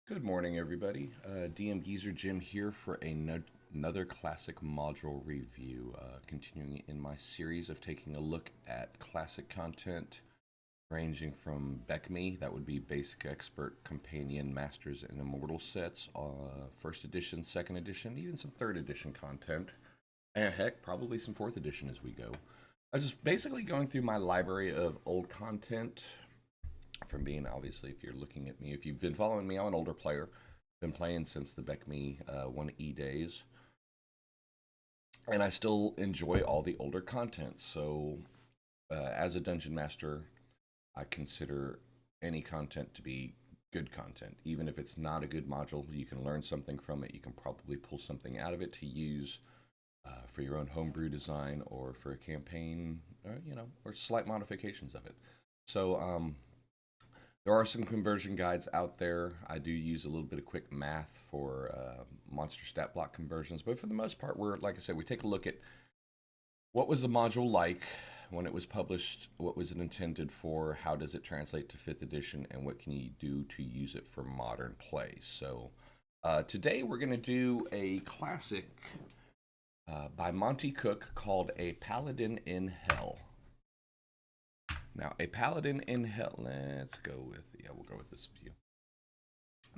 Good morning, everybody. DMGeezerjim here for another classic module review. Continuing in my series of taking a look at classic content ranging from BECME, that would be Basic Expert, Companion, Masters, and Immortal sets, first edition, second edition, even some third edition content, and heck, probably some fourth edition as we go. I just basically going through my library of old content from being, obviously, if you're looking at me, if you've been following me, I'm an older player, been playing since the BECME 1E days, and I still enjoy all the older content. So as a dungeon master, I consider any content to be good content. Even if it's not a good module, you can learn something from it. You can probably pull something out of it to use for your own homebrew design or for a campaign, or slight modifications of it. So there are some conversion guides out there. I do use a little bit of quick math for monster stat block conversions, but for the most part, like I said, we take a look at what was the module like when it was published, what was it intended for, how does it translate to 5th edition, and what can you do to use it for modern play. So today we're going to do a classic by Monte Cooke called A Paladin in Hell. Now, A Paladin in Hell, let's go with, we'll go with this view.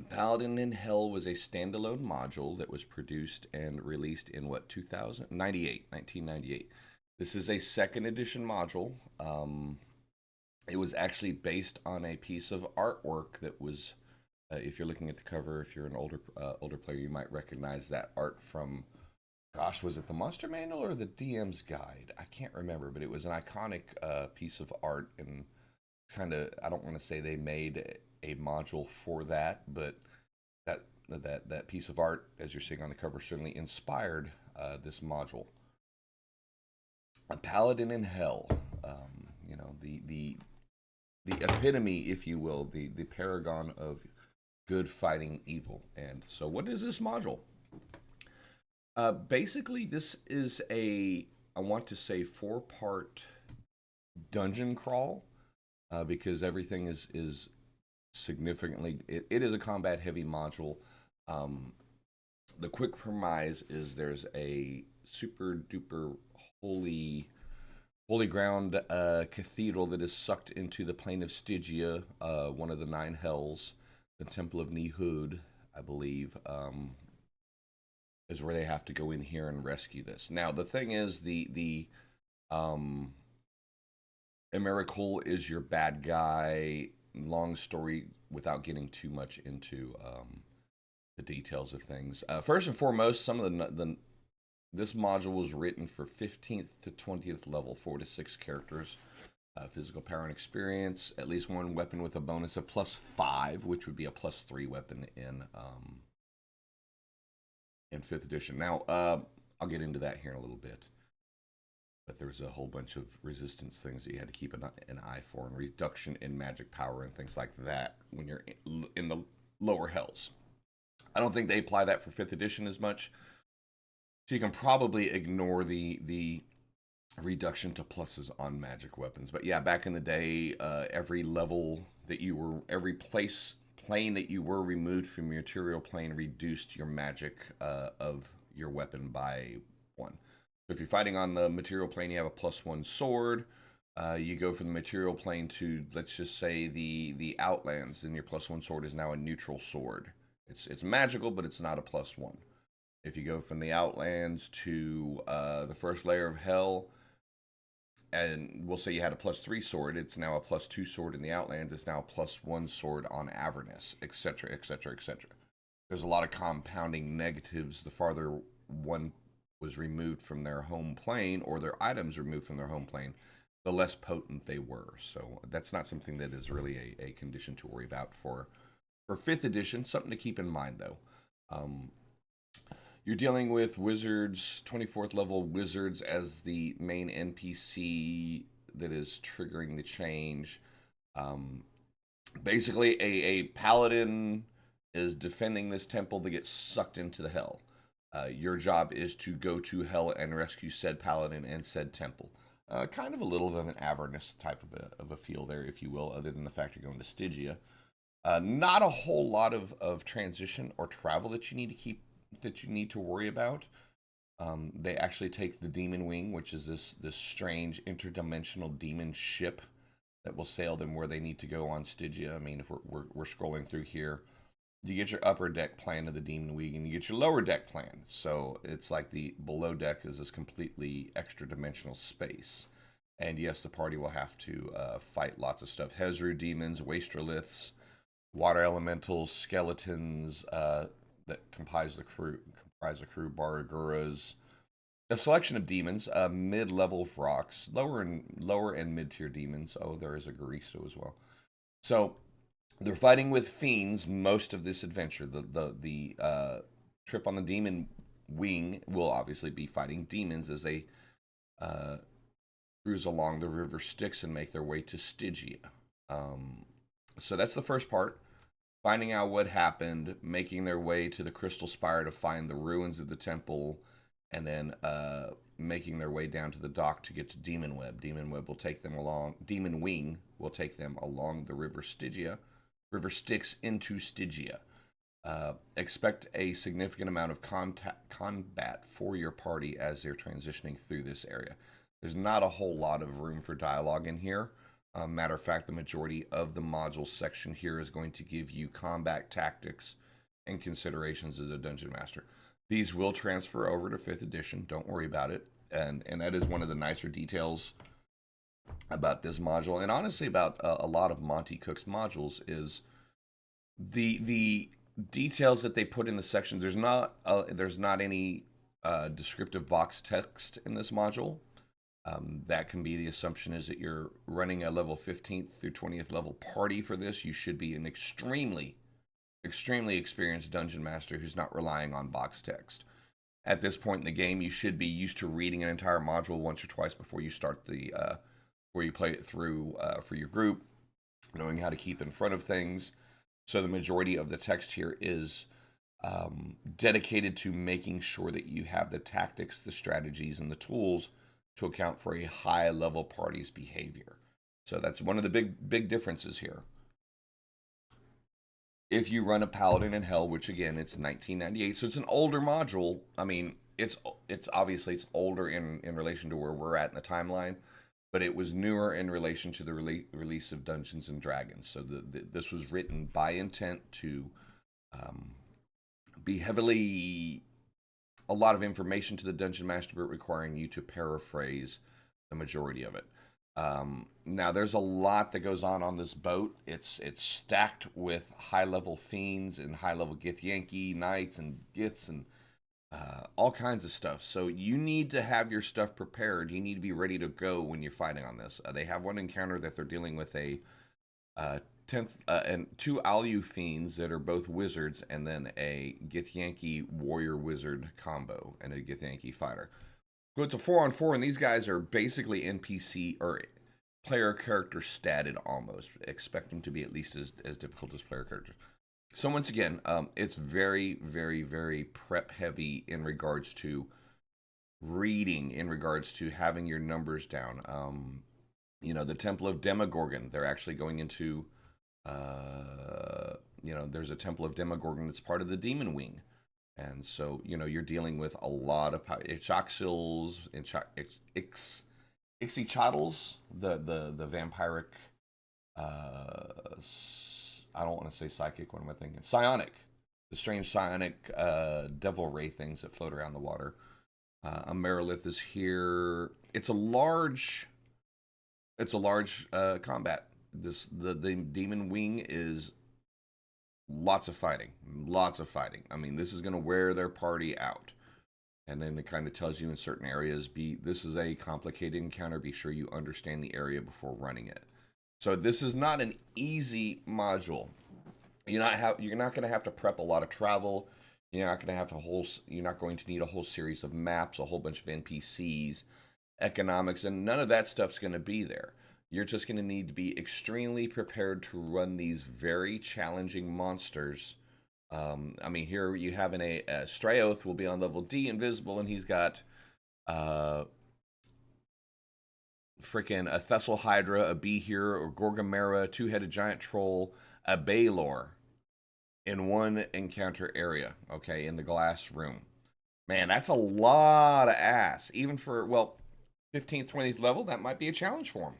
Paladin in Hell was a standalone module that was produced and released in what, 1998. This is a second edition module. It was actually based on a piece of artwork that was, if you're looking at the cover, if you're an older player, you might recognize that art from, gosh, was it the Monster Manual or the DM's Guide? I can't remember, but it was an iconic piece of art, and kind of, I don't want to say they made a module for that, but that piece of art, as you're seeing on the cover, certainly inspired this module. A Paladin in Hell, the epitome, if you will, the paragon of good fighting evil. And so, what is this module? Basically, this is I want to say, 4-part dungeon crawl, because everything is significantly, it is a combat heavy module. The quick premise is there's a super duper holy ground cathedral that is sucked into the plane of Stygia, one of the 9 hells, the Temple of Nehud, I believe. Is where they have to go in here and rescue this. Now, the thing is, Emrakul is your bad guy. Long story without getting too much into the details of things. First and foremost, some of this module was written for 15th to 20th level, 4 to 6 characters. Physical power and experience, at least one weapon with a bonus of +5, which would be a +3 weapon in 5th edition. Now, I'll get into that here in a little bit. But there's a whole bunch of resistance things that you had to keep an eye for, and reduction in magic power and things like that when you're in the lower hells. I don't think they apply that for 5th edition as much. So you can probably ignore the reduction to pluses on magic weapons. But yeah, back in the day, every level that you were, every plane that you were removed from your material plane reduced your magic of your weapon by 1. So if you're fighting on the material plane, you have a +1 sword. You go from the material plane to, let's just say, the Outlands, then your +1 sword is now a neutral sword. It's magical, but it's not a +1. If you go from the Outlands to the first layer of Hell, and we'll say you had a +3 sword, it's now a +2 sword in the Outlands, it's now a +1 sword on Avernus, etc., etc., etc. There's a lot of compounding negatives the farther one was removed from their home plane, or their items removed from their home plane, the less potent they were. So that's not something that is really a condition to worry about for 5th edition. Something to keep in mind, though. You're dealing with wizards, 24th level wizards as the main NPC that is triggering the change. Basically, a paladin is defending this temple that gets sucked into the hell. Your job is to go to hell and rescue said paladin and said temple. Kind of a little of an Avernus type of a feel there, if you will, other than the fact you're going to Stygia. Not a whole lot of transition or travel that you need to worry about. They actually take the Demon Wing, which is this strange interdimensional demon ship that will sail them where they need to go on Stygia. I mean, if we're scrolling through here, you get your upper deck plan of the Demon Wing, and you get your lower deck plan. So it's like the below deck is this completely extra dimensional space. And yes, the party will have to fight lots of stuff: Hezru demons, Wastroliths, water elementals, skeletons that comprise the crew, Baraguras, a selection of demons, mid-level rocks, lower and mid-tier demons. Oh, there is a Garisto as well. So they're fighting with fiends most of this adventure. The trip on the demon wing will obviously be fighting demons as they cruise along the river Styx and make their way to Stygia. So that's the first part. Finding out what happened, making their way to the Crystal Spire to find the ruins of the temple, and then making their way down to the dock to get to Demon Web. Demon Web will take them along. Demon Wing will take them along the River Styx into Stygia. Expect a significant amount of combat for your party as they're transitioning through this area. There's not a whole lot of room for dialogue in here. Matter of fact, the majority of the module section here is going to give you combat tactics and considerations as a dungeon master. These will transfer over to 5th edition. Don't worry about it. And that is one of the nicer details about this module, and honestly about a lot of Monte Cooke's modules, is the details that they put in the sections. There's not any descriptive box text in this module. That can be the assumption is that you're running a level 15th through 20th level party for this. You should be an extremely experienced dungeon master who's not relying on box text. At this point in the game, you should be used to reading an entire module once or twice before you start where you play it through for your group, knowing how to keep in front of things. So the majority of the text here is dedicated to making sure that you have the tactics, the strategies, and the tools to account for a high-level party's behavior. So that's one of the big differences here. If you run a Paladin in Hell, which again, it's 1998, so it's an older module. I mean, it's obviously it's older in relation to where we're at in the timeline, but it was newer in relation to the release of Dungeons and Dragons. So this was written by intent to be heavily a lot of information to the Dungeon Master, but requiring you to paraphrase the majority of it. Now, there's a lot that goes on this boat. It's stacked with high-level fiends and high-level Githyanki knights and Giths and all kinds of stuff. So you need to have your stuff prepared. You need to be ready to go when you're fighting on this. They have one encounter that they're dealing with a 10th and 2 Alu fiends that are both wizards, and then a Githyanki warrior wizard combo and a Githyanki fighter. So it's a 4-on-4, and these guys are basically NPC or player character statted almost. Expect them to be at least as difficult as player characters. So once again, it's very, very, very prep heavy in regards to reading, in regards to having your numbers down. The Temple of Demogorgon, they're actually going into, there's a Temple of Demogorgon that's part of the Demon Wing. And so, you're dealing with a lot of Ixoxils, Ixychotls, the vampiric, I don't want to say psychic, what am I thinking? Psionic. The strange psionic devil ray things that float around the water. A Merilith is here. It's a large combat. The Demon Wing is lots of fighting. I mean, this is going to wear their party out. And then it kind of tells you in certain areas, this is a complicated encounter. Be sure you understand the area before running it. So this is not an easy module. You're not going to have to prep a lot of travel. You're not going to need a whole series of maps, a whole bunch of NPCs, economics, and none of that stuff's going to be there. You're just going to need to be extremely prepared to run these very challenging monsters. Here you have a Straoth will be on level D, invisible, and he's got freaking a Thessal Hydra, a Bee Hero, or Gorgamera, a 2-headed giant troll, a Baylor in one encounter area, okay, in the glass room. Man, that's a lot of ass. Even for, well, 15th, 20th level, that might be a challenge for them.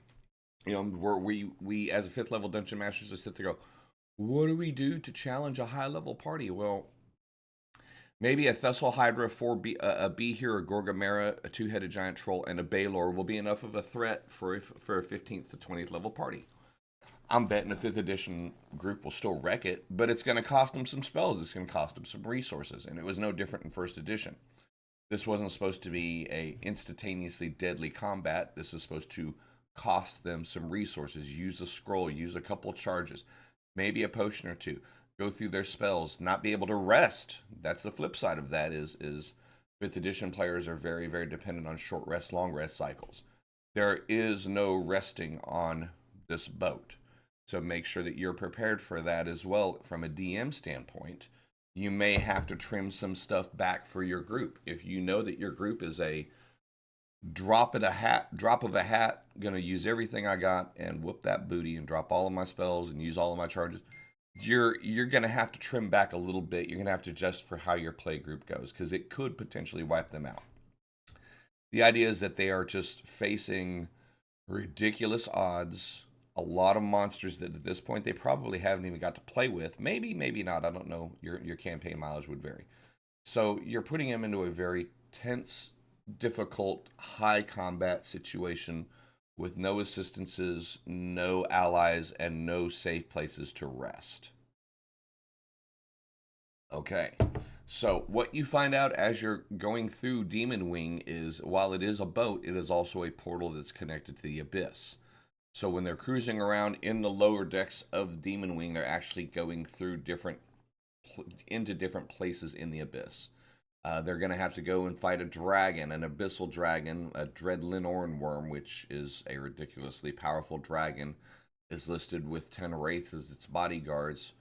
You know, where we as a 5th level dungeon masters just sit there and go, what do we do to challenge a high level party? Well, maybe a Thessal Hydra, a Behir, a Gorgamera, a 2-headed giant troll, and a Baylor will be enough of a threat for a 15th to 20th level party. I'm betting a 5th edition group will still wreck it, but it's going to cost them some spells. It's going to cost them some resources, and it was no different in 1st edition. This wasn't supposed to be a instantaneously deadly combat. This is supposed to cost them some resources. Use a scroll, use a couple charges, maybe a potion or two. Go through their spells, not be able to rest. That's the flip side of that is 5th edition players are very, very dependent on short rest, long rest cycles. There is no resting on this boat. So make sure that you're prepared for that as well from a DM standpoint. You may have to trim some stuff back for your group. If you know that your group is a drop of a hat, gonna use everything I got and whoop that booty and drop all of my spells and use all of my charges, you're gonna have to trim back a little bit. You're gonna have to adjust for how your play group goes, because it could potentially wipe them out. The idea is that they are just facing ridiculous odds, a lot of monsters that at this point they probably haven't even got to play with. Maybe, maybe not. I don't know. Your campaign mileage would vary. So you're putting them into a very tense, difficult, high combat situation with no assistances, no allies, and no safe places to rest. Okay. So what you find out as you're going through Demon Wing is, while it is a boat, it is also a portal that's connected to the abyss. So when they're cruising around in the lower decks of Demon Wing, they're actually going through into different places in the abyss. They're going to have to go and fight a dragon, an abyssal dragon, a Dread Linorn worm, which is a ridiculously powerful dragon, is listed with 10 wraiths as its bodyguards.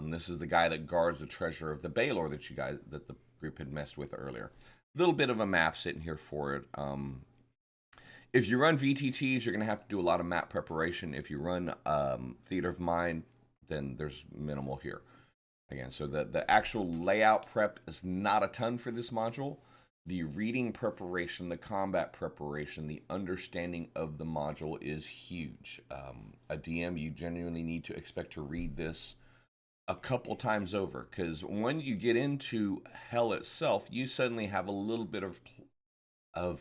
This is the guy that guards the treasure of the Baylor that the group had messed with earlier. A little bit of a map sitting here for it. If you run VTTs, you're going to have to do a lot of map preparation. If you run Theater of Mind, then there's minimal here. Again, so the actual layout prep is not a ton for this module. The reading preparation, the combat preparation, the understanding of the module is huge. A DM, you genuinely need to expect to read this a couple times over, because when you get into Hell itself, you suddenly have a little bit of I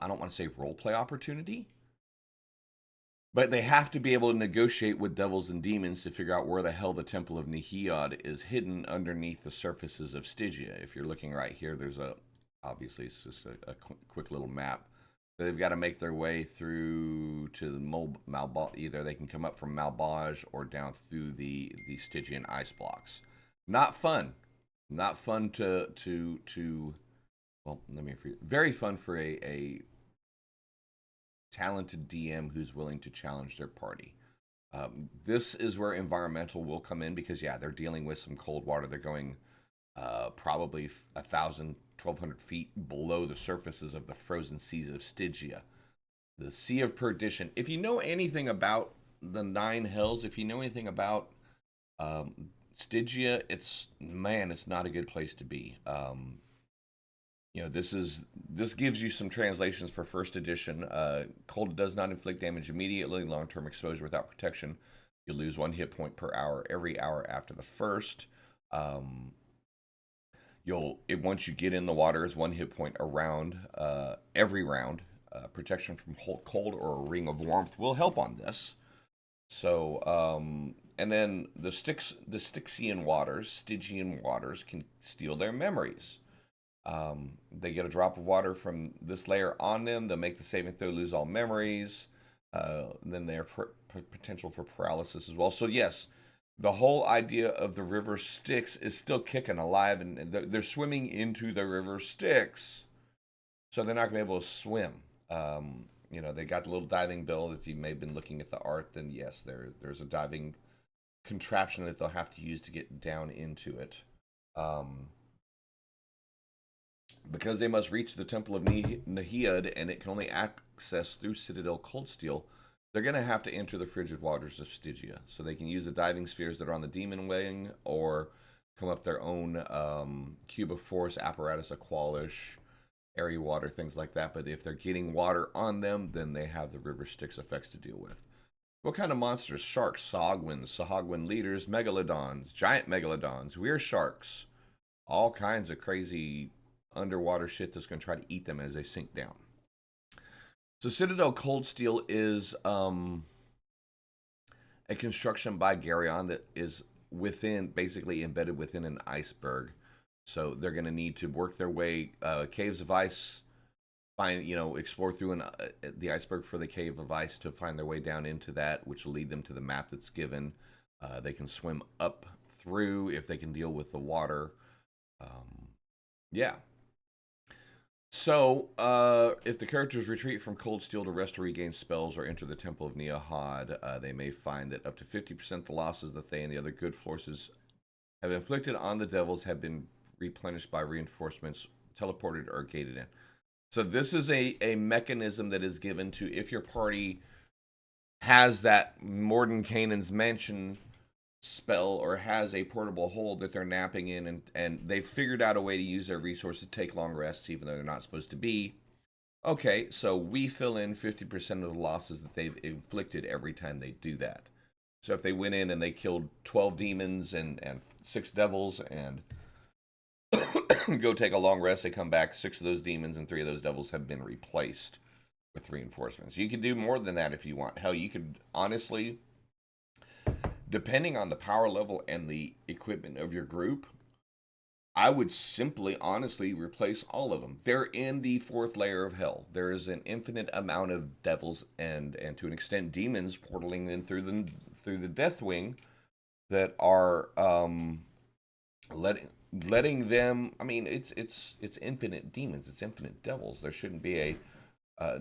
don't want to say role play opportunity, but they have to be able to negotiate with devils and demons to figure out where the hell the Temple of Nehiad is hidden underneath the surfaces of Stygia. If you're looking right here, there's obviously it's just a quick little map. So they've got to make their way through to Malbaj. Either they can come up from Malbaj or down through the Stygian ice blocks. Not fun. Not fun to well, let me very fun for a talented DM who's willing to challenge their party. This is where environmental will come in, because yeah, they're dealing with some cold water. They're going probably 1,000, 1,200 feet below the surfaces of the frozen seas of Stygia, the Sea of Perdition. If you know anything about the Nine Hells, if you know anything about Stygia, it's not a good place to be. This gives you some translations for 1st edition. Cold does not inflict damage immediately. Long-term exposure without protection. You lose 1 hit point per hour every hour after the first. Once you get in the water, is 1 hit point around every round. Protection from cold or a ring of warmth will help on this. So, and then the Stygian waters can steal their memories. They get a drop of water from this layer on them. They'll make the saving throw, lose all memories. Then their potential for paralysis as well. So yes, the whole idea of the river Styx is still kicking alive, and they're swimming into the river Styx, so they're not going to be able to swim. They got the little diving bell. If you may have been looking at the art, then yes, there's a diving contraption that they'll have to use to get down into it. Because they must reach the Temple of Nehiad, and it can only access through Citadel Coldsteel, they're going to have to enter the frigid waters of Stygia. So they can use the diving spheres that are on the demon wing or come up their own cube of force, apparatus, aqualish, airy water, things like that. But if they're getting water on them, then they have the river Styx effects to deal with. What kind of monsters? Sharks, Sahagwin leaders, megalodons, giant megalodons, weird sharks, all kinds of crazy underwater shit that's going to try to eat them as they sink down. So Citadel Cold Steel is a construction by Garyon that is basically embedded within an iceberg. So they're going to need to work their way, caves of ice, explore through the iceberg for the cave of ice to find their way down into that, which will lead them to the map that's given. They can swim up through if they can deal with the water. Yeah. So, if the characters retreat from Cold Steel to rest or regain spells or enter the Temple of Neahad, they may find that up to 50% of the losses that they and the other good forces have inflicted on the devils have been replenished by reinforcements teleported or gated in. So this is a mechanism that is given to if your party has that Mordenkainen's Mansion spell or has a portable hold that they're napping in and they've figured out a way to use their resources to take long rests even though they're not supposed to be. Okay, so we fill in 50% of the losses that they've inflicted every time they do that. So if they went in and they killed 12 demons and 6 devils and go take a long rest, they come back, 6 of those demons and 3 of those devils have been replaced with reinforcements. You could do more than that if you want. Hell, you could honestly, depending on the power level and the equipment of your group, I would simply, honestly, replace all of them. They're in the 4th layer of hell. There is an infinite amount of devils and to an extent demons portaling in through the Deathwing that are letting them. I mean, it's infinite demons. It's infinite devils. There shouldn't be a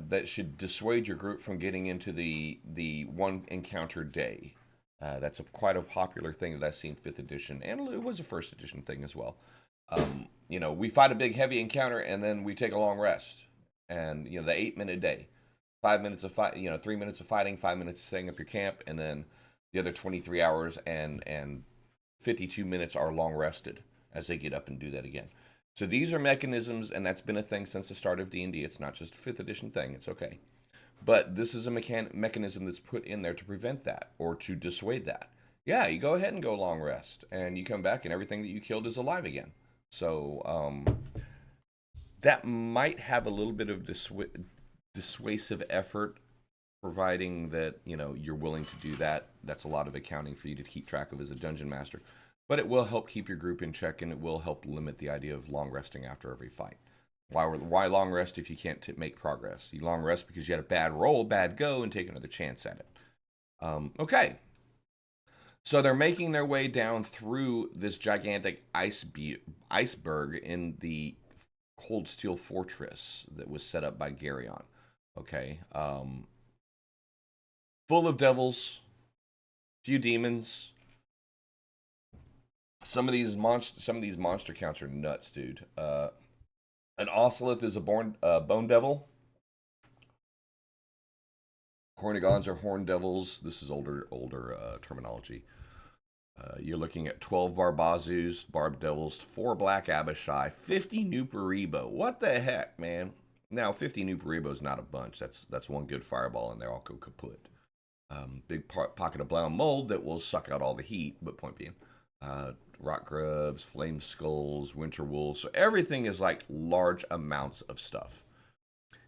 that should dissuade your group from getting into the one encounter day. That's quite a popular thing that I've seen 5th edition, and it was a 1st edition thing as well. We fight a big heavy encounter, and then we take a long rest. And, the 8-minute day. 5 minutes of fight, 3 minutes of fighting, 5 minutes of setting up your camp, and then the other 23 hours and 52 minutes are long rested as they get up and do that again. So these are mechanisms, and that's been a thing since the start of D&D. It's not just a 5th edition thing. It's okay. But this is a mechanism that's put in there to prevent that or to dissuade that. Yeah, you go ahead and go long rest, and you come back, and everything that you killed is alive again. So that might have a little bit of dissuasive effort, providing that you're willing to do that. That's a lot of accounting for you to keep track of as a dungeon master. But it will help keep your group in check, and it will help limit the idea of long resting after every fight. Why long rest if you can't make progress? You long rest because you had a bad roll, bad go, and take another chance at it. Okay. So they're making their way down through this gigantic iceberg in the Cold Steel Fortress that was set up by Garyon. Okay. Full of devils, few demons. Some of these monster counts are nuts, dude. An Ocelot is a bone devil. Hornigons are horn devils. This is older terminology. You're looking at 12 Barbazus, Barb Devils, 4 Black Abishai, 50 Nuparibo. What the heck, man? Now, 50 Nuparibo is not a bunch. That's one good fireball, and they all go kaput. Big pocket of brown mold that will suck out all the heat, but point being. Rock grubs, flame skulls, winter wolves. So everything is like large amounts of stuff.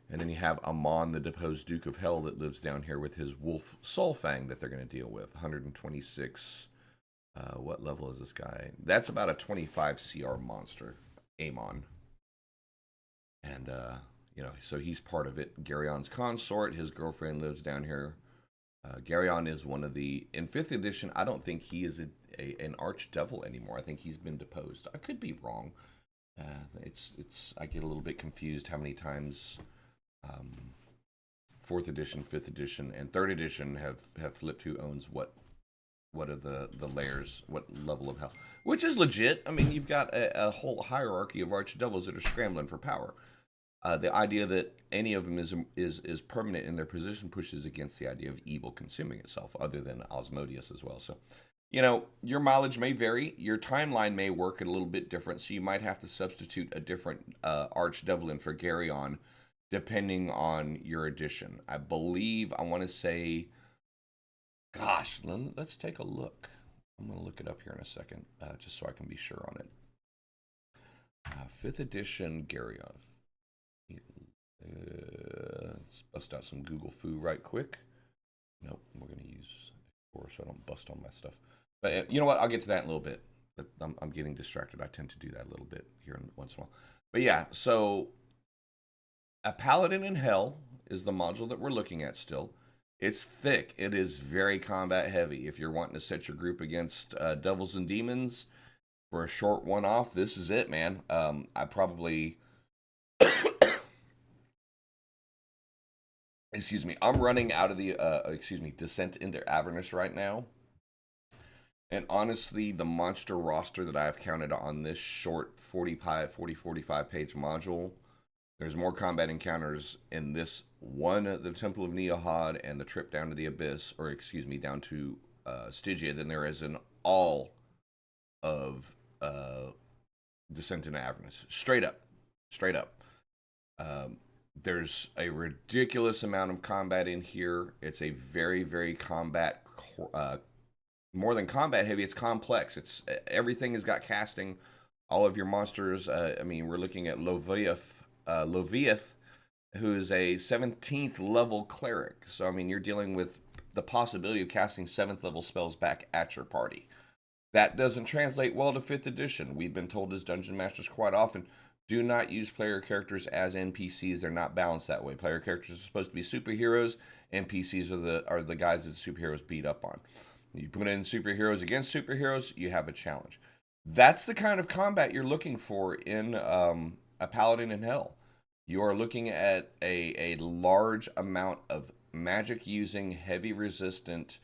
And then you have Amon, the deposed Duke of Hell, that lives down here with his wolf Soulfang that they're going to deal with. 126. What level is this guy? That's about a 25 CR monster, Amon. And, so he's part of it. Garyon's consort, his girlfriend lives down here. Garyon is one of the... In 5th edition, I don't think he is an archdevil anymore. I think he's been deposed. I could be wrong. I get a little bit confused how many times 4th edition, 5th edition, and 3rd edition have flipped who owns what are the layers, what level of hell. Which is legit. I mean, you've got a whole hierarchy of archdevils that are scrambling for power. The idea that any of them is permanent in their position pushes against the idea of evil consuming itself, other than Osmodeus as well. So, your mileage may vary. Your timeline may work a little bit different, so you might have to substitute a different Archdevil in for Garyon, depending on your edition. I believe, I want to say, gosh, let's take a look. I'm going to look it up here in a second, just so I can be sure on it. 5th edition Garyon. Let's bust out some Google Foo right quick. Nope, we're going to use Explorer so I don't bust all my stuff. But you know what? I'll get to that in a little bit. I'm getting distracted. I tend to do that a little bit here once in a while. But yeah, so a Paladin in Hell is the module that we're looking at still. It's thick. It is very combat heavy. If you're wanting to set your group against devils and demons for a short one-off, this is it, man. I probably... Excuse me. I'm running out of the, Descent into Avernus right now. And honestly, the monster roster that I have counted on this short 45 page module, there's more combat encounters in this one, the Temple of Neohod, and the trip down to the Abyss, down to Stygia, than there is in all of Descent into Avernus. Straight up. There's a ridiculous amount of combat in here. It's a very, very combat, more than combat heavy, it's complex. Everything has got casting. All of your monsters, we're looking at Loviath, who is a 17th level cleric. So, you're dealing with the possibility of casting 7th level spells back at your party. That doesn't translate well to 5th edition. We've been told as dungeon masters quite often, do not use player characters as NPCs. They're not balanced that way. Player characters are supposed to be superheroes. NPCs are the guys that the superheroes beat up on. You put in superheroes against superheroes, you have a challenge. That's the kind of combat you're looking for in a Paladin in Hell. You are looking at a large amount of magic using, heavy resistant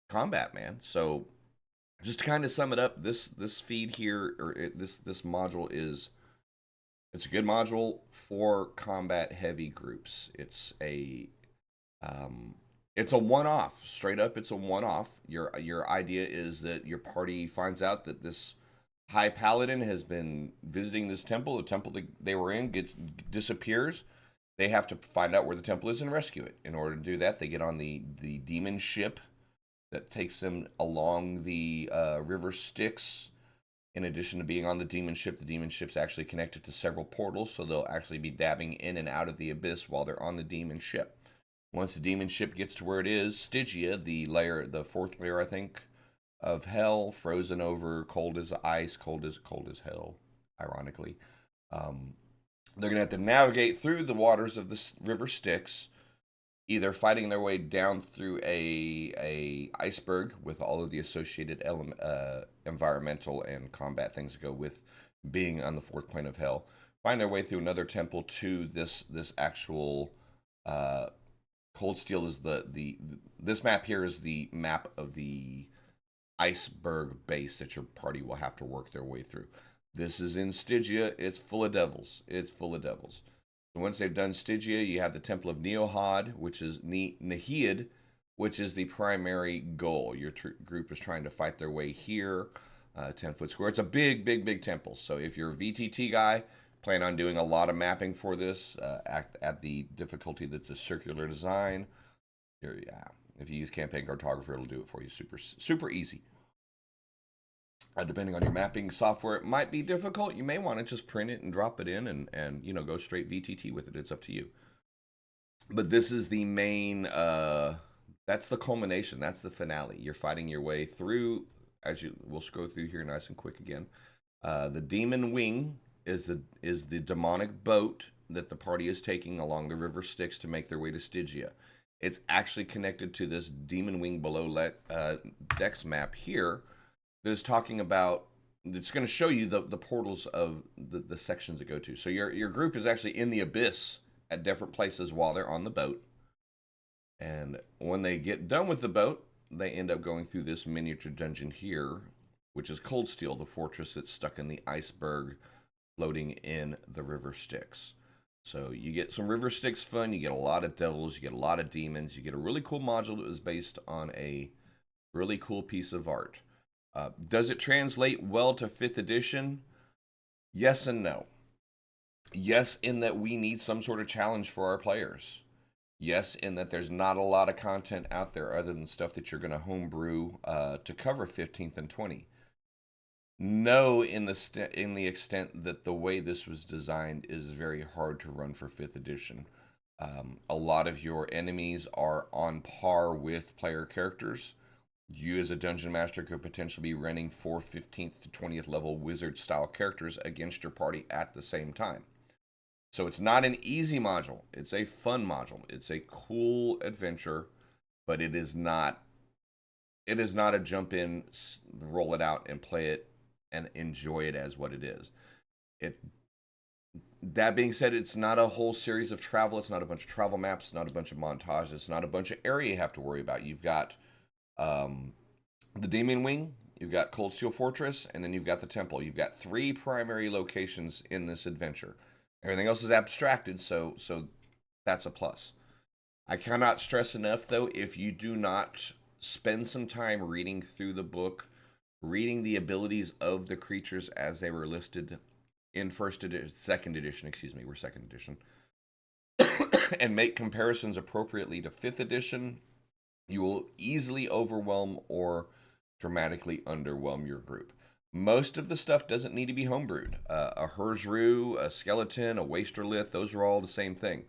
combat, man. So just to kind of sum it up, this feed here, or this module it's a good module for combat heavy groups. It's a one-off. Straight up, it's a one-off. Your idea is that your party finds out that this high paladin has been visiting this temple. The temple that they were in disappears. They have to find out where the temple is and rescue it. In order to do that, they get on the demon ship that takes them along the river Styx. In addition to being on the demon ship's actually connected to several portals, so they'll actually be dabbing in and out of the abyss while they're on the demon ship. Once the demon ship gets to where it is, Stygia, the 4th layer, I think, of hell, frozen over, cold as ice, cold as hell, ironically. They're going to have to navigate through the waters of the river Styx, either fighting their way down through a iceberg with all of the associated environmental and combat things that go with being on the 4th plane of hell, find their way through another temple to this actual Cold Steel is this map here is the map of the iceberg base that your party will have to work their way through. This is in Stygia. It's full of devils. So once they've done Stygia, you have the Temple of Neohod, which is Neheid, which is the primary goal. Your group is trying to fight their way here, 10-foot square. It's a big temple. So if you're a VTT guy, plan on doing a lot of mapping for this at the difficulty that's a circular design. If you use campaign cartographer, it'll do it for you super easy. Depending on your mapping software, it might be difficult. You may want to just print it and drop it in and go straight VTT with it. It's up to you. But this is the main, that's the culmination. That's the finale. You're fighting your way through, we'll scroll through here nice and quick again. The Demon Wing is the demonic boat that the party is taking along the river Styx to make their way to Stygia. It's actually connected to this Demon Wing below Dex map here that is talking about, it's going to show you the portals of the sections that go to. So your group is actually in the abyss at different places while they're on the boat. And when they get done with the boat, they end up going through this miniature dungeon here, which is Cold Steel, the fortress that's stuck in the iceberg floating in the River Styx. So you get some River Styx fun, you get a lot of devils, you get a lot of demons, you get a really cool module that was based on a really cool piece of art. Does it translate well to 5th edition? Yes and no. Yes, in that we need some sort of challenge for our players. Yes, in that there's not a lot of content out there other than stuff that you're going to homebrew to cover 15th and 20. No, in the extent that the way this was designed is very hard to run for 5th edition. A lot of your enemies are on par with player characters. You as a dungeon master could potentially be running 4 15th to 20th level wizard style characters against your party at the same time. So it's not an easy module. It's a fun module. It's a cool adventure, but it is not a jump in, roll it out and play it and enjoy it as what it is. That being said, it's not a whole series of travel. It's not a bunch of travel maps. It's not a bunch of montages. It's not a bunch of area you have to worry about. You've got the Demon Wing, you've got Cold Steel Fortress, and then you've got the Temple. You've got 3 primary locations in this adventure. Everything else is abstracted, so that's a plus. I cannot stress enough, though, if you do not spend some time reading through the book, reading the abilities of the creatures as they were listed in second edition, we're 2nd edition, and make comparisons appropriately to 5th edition, you will easily overwhelm or dramatically underwhelm your group. Most of the stuff doesn't need to be homebrewed. A Herzru, a Skeleton, a Wasterlith, those are all the same thing.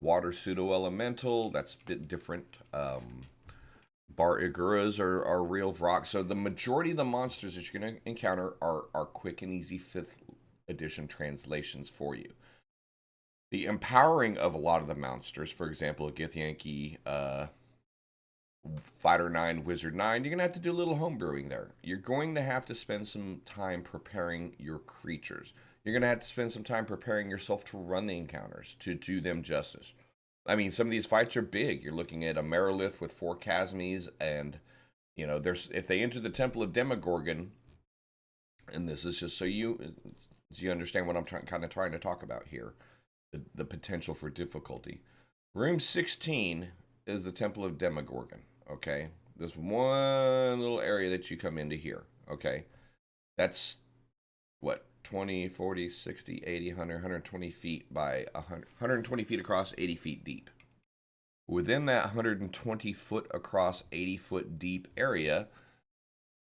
Water Pseudo-Elemental, that's a bit different. Bar Iguras are real rock. So the majority of the monsters that you're going to encounter are quick and easy 5th edition translations for you. The empowering of a lot of the monsters, for example, a Githyanki, Fighter 9, Wizard 9, you're going to have to do a little homebrewing there. You're going to have to spend some time preparing your creatures. You're going to have to spend some time preparing yourself to run the encounters, to do them justice. I mean, some of these fights are big. You're looking at a Merilith with 4 Chasmes, and, you know, if they enter the Temple of Demogorgon, and this is just so you understand what I'm kind of trying to talk about here, the potential for difficulty. Room 16 is the Temple of Demogorgon, okay? There's one little area that you come into here, okay? That's, what, 20, 40, 60, 80, 100, 120 feet by 120 feet across, 80 feet deep. Within that 120 foot across, 80 foot deep area,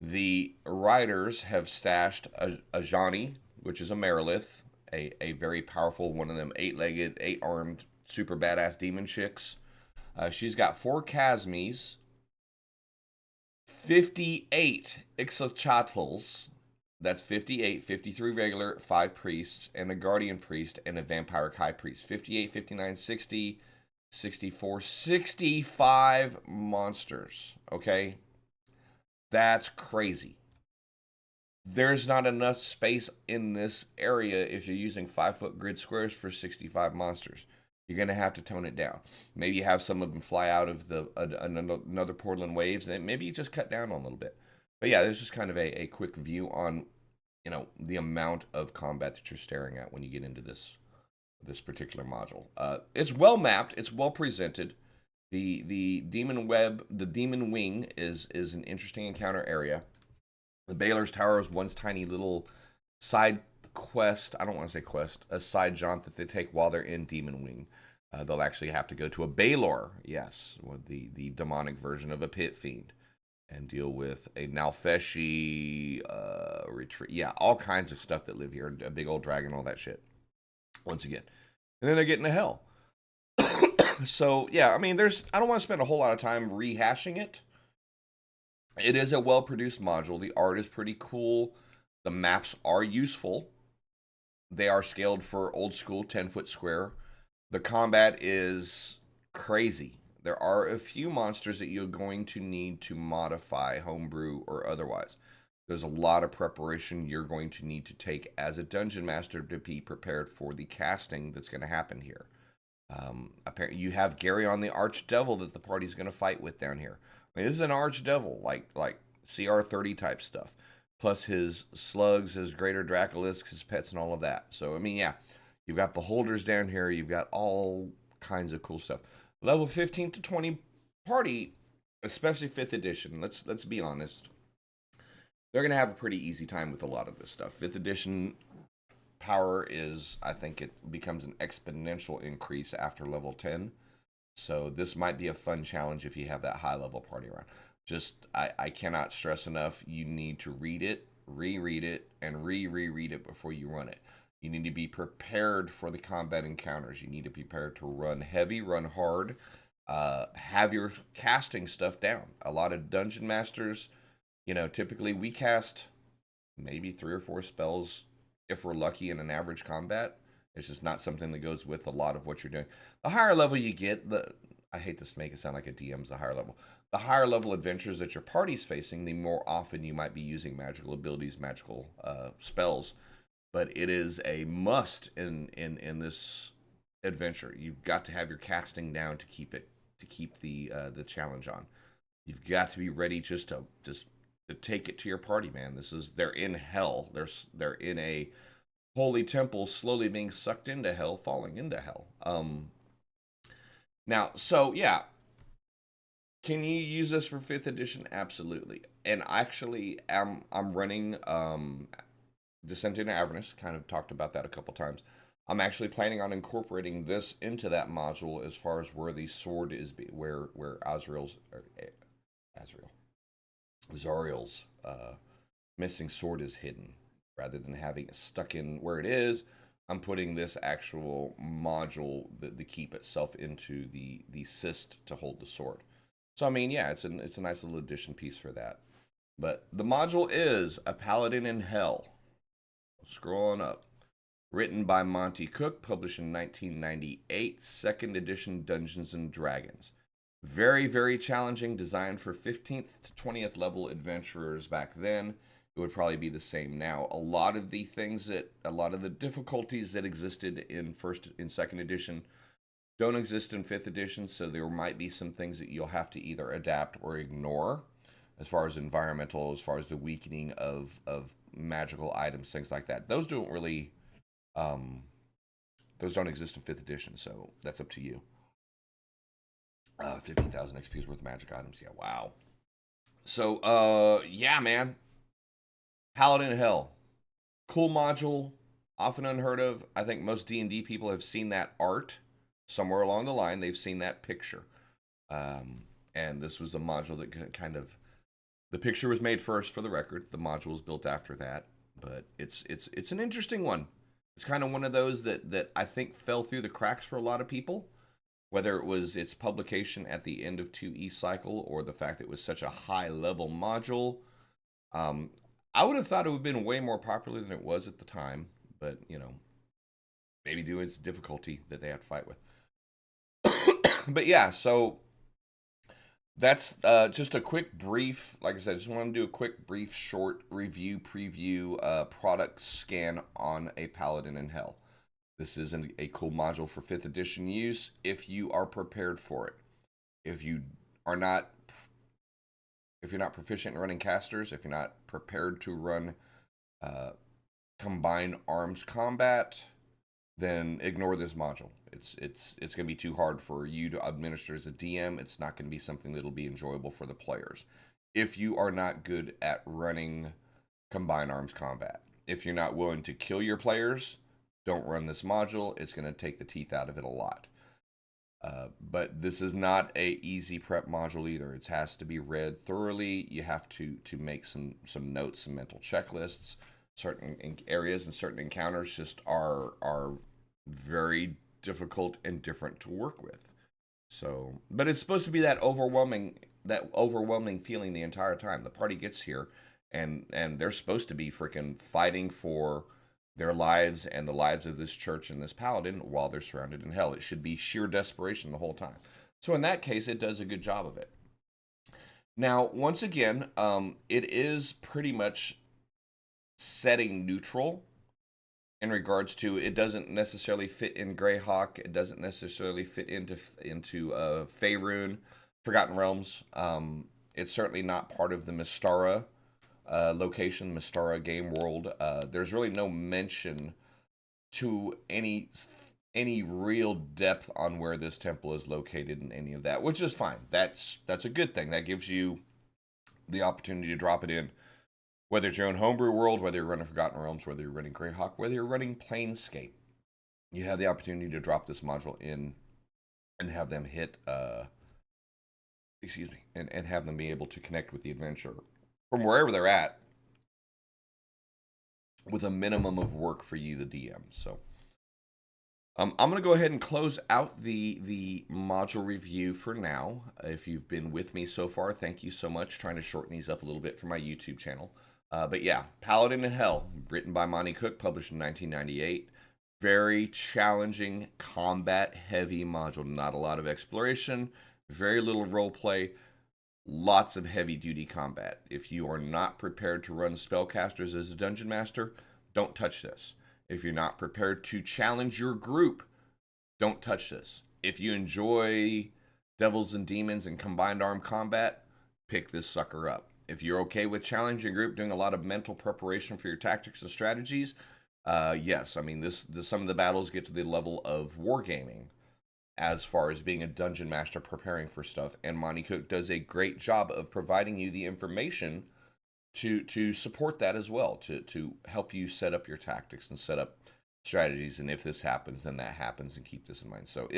the riders have stashed a Ajani, which is a Merilith, a very powerful one of them 8-legged, 8-armed, super badass demon chicks. She's got 4 Chasmes, 58 Ixtacatls, that's 58, 53 regular, 5 priests, and a guardian priest, and a vampiric high priest. 58, 59, 60, 64, 65 monsters, okay? That's crazy. There's not enough space in this area if you're using 5-foot grid squares for 65 monsters. You're going to have to tone it down. Maybe you have some of them fly out of another portal in waves, and maybe you just cut down on a little bit. But yeah, there's just kind of a quick view on, you know, the amount of combat that you're staring at when you get into this particular module. It's well mapped. It's well presented. The Demon Wing is an interesting encounter area. The Baylor's Tower is one tiny little side quest. I don't want to say quest, a side jaunt that they take while they're in Demon Wing. They'll actually have to go to a Baylor, yes, the demonic version of a pit fiend, and deal with a Nalfeshi retreat. Yeah, all kinds of stuff that live here. A big old dragon, all that shit. Once again. And then they're getting to hell. So, yeah, I mean, I don't want to spend a whole lot of time rehashing it. It is a well-produced module. The art is pretty cool. The maps are useful. They are scaled for old school 10-foot square. The combat is crazy. There are a few monsters that you're going to need to modify, homebrew, or otherwise. There's a lot of preparation you're going to need to take as a dungeon master to be prepared for the casting that's going to happen here. Apparently, you have Gary on the Archdevil that the party's going to fight with down here. I mean, this is an Archdevil, like CR30 type stuff. plus his slugs, his greater Dracolisks, his pets, and all of that. So, I mean, yeah, you've got beholders down here. You've got all kinds of cool stuff. Level 15 to 20 party, especially 5th edition. Let's be honest. They're going to have a pretty easy time with a lot of this stuff. 5th edition power is, I think it becomes an exponential increase after level 10. So this might be a fun challenge if you have that high level party around. Just, I cannot stress enough, you need to read it, reread it, and reread it before you run it. You need to be prepared for the combat encounters. You need to be prepared to run heavy, run hard, have your casting stuff down. A lot of dungeon masters, typically we cast maybe 3 or 4 spells if we're lucky in an average combat. It's just not something that goes with a lot of what you're doing. The higher level you get, I hate to make it sound like a DM's a higher level. The higher level adventures that your party's facing, the more often you might be using magical abilities, magical spells. But it is a must in this adventure. You've got to have your casting down to keep the challenge on. You've got to be ready just to take it to your party, man. They're in hell. They're in a holy temple, slowly being sucked into hell, falling into hell. Now, so yeah, can you use this for 5th edition? Absolutely. And actually, I'm running Descent into Avernus. Kind of talked about that a couple times. I'm actually planning on incorporating this into that module as far as where the sword is, where Zariel's missing sword is hidden. Rather than having it stuck in where it is, I'm putting this actual module, the keep itself, into the cyst to hold the sword. So I mean, yeah, it's a nice little addition piece for that. But the module is A Paladin in Hell. Scroll on up. Written by Monte Cooke, published in 1998, 2nd edition Dungeons and Dragons. Very, very challenging, designed for 15th to 20th level adventurers back then. It would probably be the same now. A lot of the difficulties that existed in 2nd edition don't exist in 5th edition, so there might be some things that you'll have to either adapt or ignore as far as environmental, as far as the weakening of magical items, things like that. Those don't exist in 5th edition, so that's up to you. 50,000 XP's worth of magic items. Yeah, wow. So, yeah, man. Paladin in Hell. Cool module. Often unheard of. I think most D&D people have seen that art somewhere along the line. They've seen that picture. And this was a module that kind of... The picture was made first, for the record. The module was built after that. But it's an interesting one. It's kind of one of those that I think fell through the cracks for a lot of people. Whether it was its publication at the end of 2E cycle or the fact that it was such a high-level module. I would have thought it would have been way more popular than it was at the time. But, maybe due to its difficulty that they had to fight with. But yeah, so that's just a quick brief, like I said, I just want to do a quick brief short review, preview, product scan on A Paladin in Hell. This is a cool module for 5th edition use if you are prepared for it. If you're not proficient in running casters, if you're not prepared to run combined arms combat, then ignore this module. It's going to be too hard for you to administer as a DM. It's not going to be something that'll be enjoyable for the players. If you are not good at running combined arms combat, if you're not willing to kill your players, don't run this module. It's going to take the teeth out of it a lot. But this is not a easy prep module either. It has to be read thoroughly. You have to make some notes, some mental checklists. Certain areas and certain encounters just are very difficult and different to work with. So, but it's supposed to be that overwhelming feeling the entire time. The party gets here, and they're supposed to be freaking fighting for their lives and the lives of this church and this paladin while they're surrounded in hell. It should be sheer desperation the whole time. So in that case, it does a good job of it. Now, once again, it is pretty much setting neutral in regards to it doesn't necessarily fit in Greyhawk. It doesn't necessarily fit into Faerun, Forgotten Realms. It's certainly not part of the Mystara location, Mystara Game World. There's really no mention to any real depth on where this temple is located and any of that, which is fine. That's a good thing. That gives you the opportunity to drop it in, whether it's your own homebrew world, whether you're running Forgotten Realms, whether you're running Greyhawk, whether you're running Planescape. You have the opportunity to drop this module in and have them hit, and have them be able to connect with the adventure from wherever they're at with a minimum of work for you, the DM. So I'm going to go ahead and close out the module review for now. If you've been with me so far, thank you so much. Trying to shorten these up a little bit for my YouTube channel. But yeah, Paladin in Hell, written by Monte Cooke, published in 1998. Very challenging, combat-heavy module. Not a lot of exploration, very little role play, lots of heavy-duty combat. If you are not prepared to run spellcasters as a dungeon master, don't touch this. If you're not prepared to challenge your group, don't touch this. If you enjoy Devils and Demons and combined arm combat, pick this sucker up. If you're okay with challenging your group, doing a lot of mental preparation for your tactics and strategies, yes, I mean, some of the battles get to the level of wargaming as far as being a dungeon master preparing for stuff. And Monte Cooke does a great job of providing you the information to support that as well, to help you set up your tactics and set up strategies. And if this happens, then that happens, and keep this in mind. So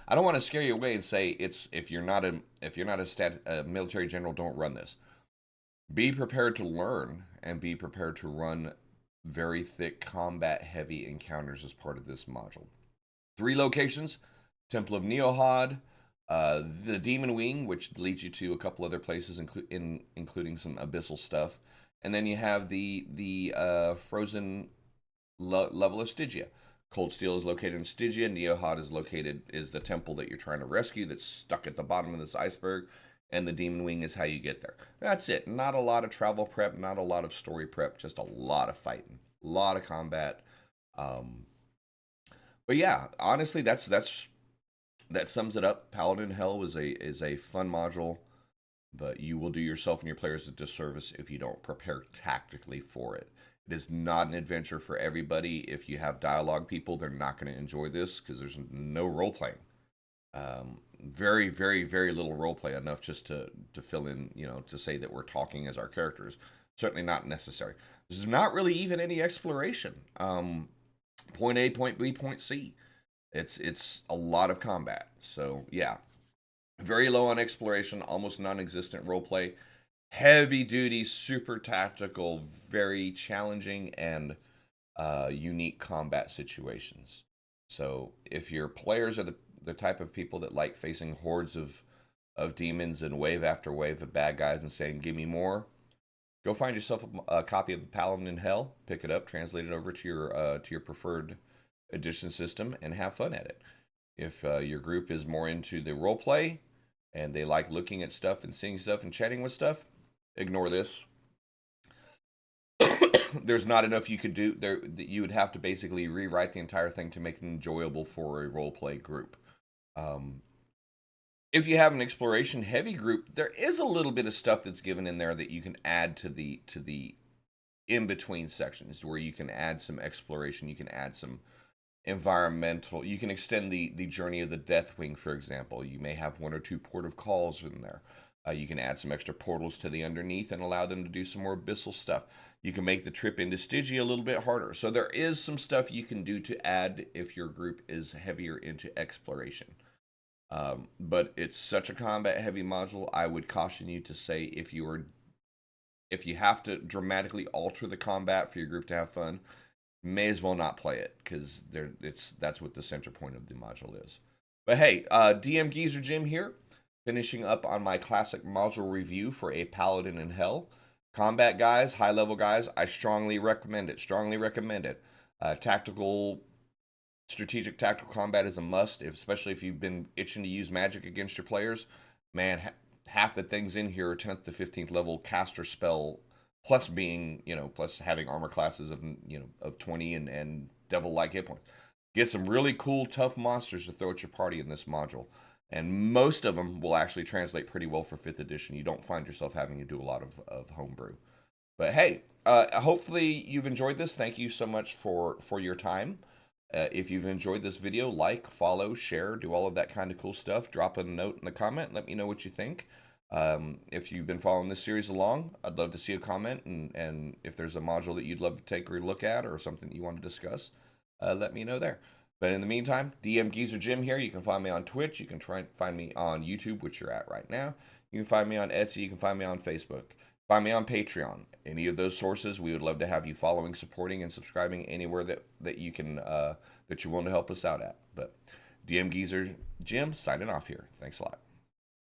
I don't want to scare you away and say if you're not a military general, don't run this. Be prepared to learn and be prepared to run very thick combat heavy encounters as part of this module. 3 locations: Temple of Neohod, the Demon Wing, which leads you to a couple other places, including some abyssal stuff, and then you have the frozen level of Stygia. Cold Steel is located in Stygia. Neohod is the temple that you're trying to rescue that's stuck at the bottom of this iceberg, and the Demon Wing is how you get there. That's it. Not a lot of travel prep, not a lot of story prep, just a lot of fighting, a lot of combat. But yeah, honestly, that sums it up. Paladin in Hell is a fun module, but you will do yourself and your players a disservice if you don't prepare tactically for it. It is not an adventure for everybody. If you have dialogue people, they're not going to enjoy this because there's no role playing. Very, very, very little role play, enough just to fill in, to say that we're talking as our characters. Certainly not necessary. There's not really even any exploration. Point A, point B, point C. It's a lot of combat. So yeah, very low on exploration, almost non-existent role play. Heavy duty, super tactical, very challenging and unique combat situations. So if your players are the type of people that like facing hordes of demons and wave after wave of bad guys and saying, give me more, go find yourself a copy of Paladin in Hell, pick it up, translate it over to your preferred edition system, and have fun at it. If your group is more into the role play and they like looking at stuff and seeing stuff and chatting with stuff, ignore this. There's not enough you could do there. You would have to basically rewrite the entire thing to make it enjoyable for a role play group. If you have an exploration heavy group, there is a little bit of stuff that's given in there that you can add to the in between sections, where you can add some exploration, you can add some environmental, you can extend the journey of the Deathwing, for example. You may have 1 or 2 port of calls in there. You can add some extra portals to the underneath and allow them to do some more abyssal stuff. You can make the trip into Stygia a little bit harder. So there is some stuff you can do to add if your group is heavier into exploration. But it's such a combat heavy module, I would caution you to say if you have to dramatically alter the combat for your group to have fun, may as well not play it, because that's what the center point of the module is. But hey, DMGeezerjim here, finishing up on my classic module review for a Paladin in Hell. Combat guys, high level guys, I strongly recommend it. Strategic tactical combat is a must, especially if you've been itching to use magic against your players. Man, half the things in here are 10th to 15th level caster spell, plus plus having armor classes of 20 and devil-like hit points. Get some really cool, tough monsters to throw at your party in this module. And most of them will actually translate pretty well for 5th edition. You don't find yourself having to do a lot of homebrew. But hey, hopefully you've enjoyed this. Thank you so much for your time. If you've enjoyed this video, like, follow, share, do all of that kind of cool stuff. Drop a note in the comment. Let me know what you think. If you've been following this series along, I'd love to see a comment. And if there's a module that you'd love to take a look at or something that you want to discuss, let me know there. But in the meantime, DMGeezerjim here. You can find me on Twitch. You can try and find me on YouTube, which you're at right now. You can find me on Etsy. You can find me on Facebook. Find me on Patreon. Any of those sources, we would love to have you following, supporting, and subscribing anywhere that you can that you're willing to help us out at. But DMGeezerjim signing off here. Thanks a lot.